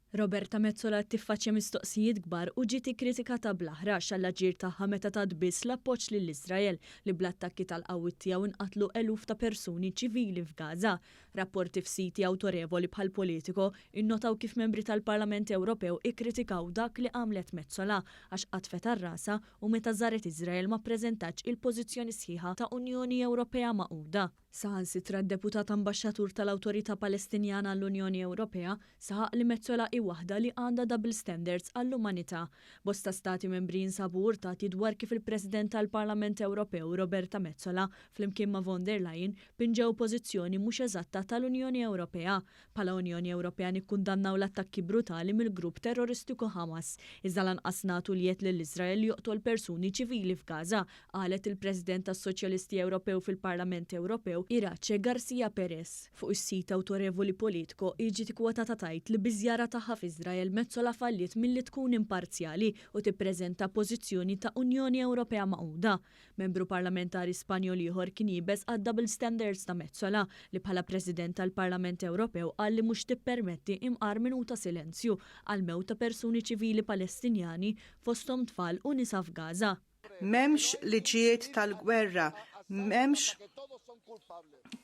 Roberta Mezzola tiffaċċja mistoqsijiet kbar u ġiet ikkritikata bl-aħrax għall-aġir tagħha meta tat biss l-appoġġ lill-Iżrael li bl-attakki tal-qawwiet tiegħu inqatlu eluf ta' persuni ċivili f'Gaza. Rapporti f'siti awtorevoli bħal Politico innotaw kif membri tal-Parlament Ewropew ikkritikaw dak li għamlet Mezzola għax qatfet ar-rasa u meta żaret Iżrael ma ppreżentax il-pożizzjoni sħiħa ta' Unjoni Ewropea Magħquda. Saħansitra d-deputat ambaxxatur tal-Awtorità Palestinjana għall-Unjoni Ewropea saħaq li Mezzola hi waħda li għandha double standards għall-umanità. Bosta stati membri jinsabu urtati dwar kif il-President tal-Parlament Ewropew Roberta Mezzola flimkien ma' von der Leyen pinġew pożizzjoni mhux eżatta tal-Unjoni Ewropea. Bħala Unjoni Ewropea nikkundannaw l-attakki brutali mill-grupp terroristiku Hamas. Iżda lanqas nagħtu liet lill-Iżrael joqtol persuni ċivili f'Gaza, qalet il-President tas-Soċjalisti Ewropew fil-Parlament Ewropew Irace Garcia Perez. Fuq is-sit awtorevoli Politico jiġi kwotata tajt li biżjara tagħha f'Iżrael Mezzola falliet milli tkun imparzjali u tippreżenta pożizzjoni ta' Unjoni Ewropea Magħquda. Membru parlamentari Spanjol ieħor kien jibes għad-double standards ta' Mezzola li bħala President tal-Parlament Ewropew qal li mhux tippermetti imqar minuta silenzju għal mewt ta' persuni ċivili Palestinjani fosthom tfal u nisa f'Gaza. M'hemmx liġijiet tal-gwerra, m'hemmx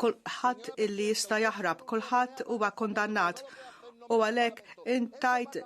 kulħadd illi jista' jaħrab, kulħadd huwa kondannat. U għalhekk intajt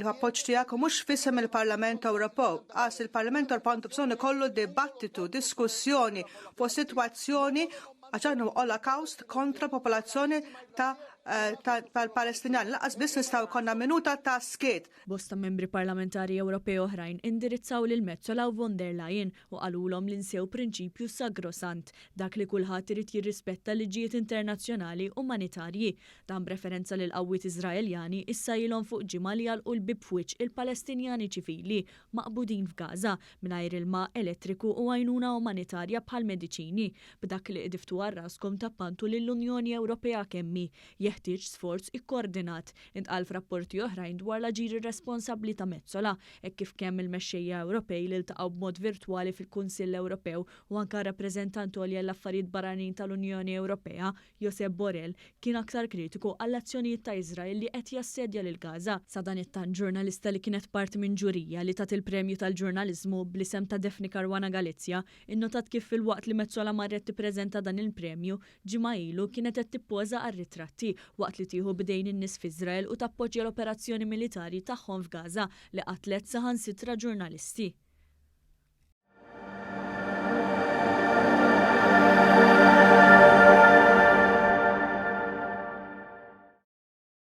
l-appoġġ tiegħek mhux f'isem il-Parlament Ewropew. Il-Parlament Ewropew għandu bżonn ikollu dibattitu, diskussjoni fuq sitwazzjoni għaxan Holocaust kontra popolazzjoni tal-Palestinjani. Laqas biss nistgħu jkollna minuta ta' skiet. Bosta membri parlamentari Ewropej oħrajn indirizzaw lil Mezzola u von der Leyen u qalulhom li nsew prinċipju sagrosant dak li kulħadd irid jirrispetta liġijiet internazzjonali umanitarji. Dan b'referenza lil qawwiet Iżraeljani issa ilhom fuq ġimgħa li jalqu l-bib f'wiċċ il-Palestinjani ċivili maqbudin f'Gaza mingħajr ilma elettriku u għajnuna umanitarja bħal mediċini. B'dak li qdiftu għar-raskom tappantu lill-Unjoni Ewropea kemmi jeħtieġ sforz ikkoordinat. Intqal f'rapporti oħrajn dwar l-aġir irresponsabbli ta' Mezzola hekk kif kemm il-mexxejja Ewropej li ltaqgħu b'mod virtwali fil-Kunsill Ewropew u anke rappreżentant għolja l-affarijiet barranin tal-Unjoni Ewropea Josep Borrell kien aktar kritiku għall-azzjonijiet ta' Iżrael li qed jassedja lil Gaza. Sa dan it-tant ġurnalista li kienet parti minn ġurija li tat il-premju tal-ġurnaliżmu bl-isem ta' Defni Caruana Galizja innotat kif fil-waqt li Mezzola marret tippreżenta dan il-premju ġimgħa ilu kienet qed tippoża għar-ritratti waqt li tieħu bidejn in-nies f'Iżrael u tappoġġja l-operazzjoni militari tagħhom f'Gaza li qatlet saħansitra ġurnalisti.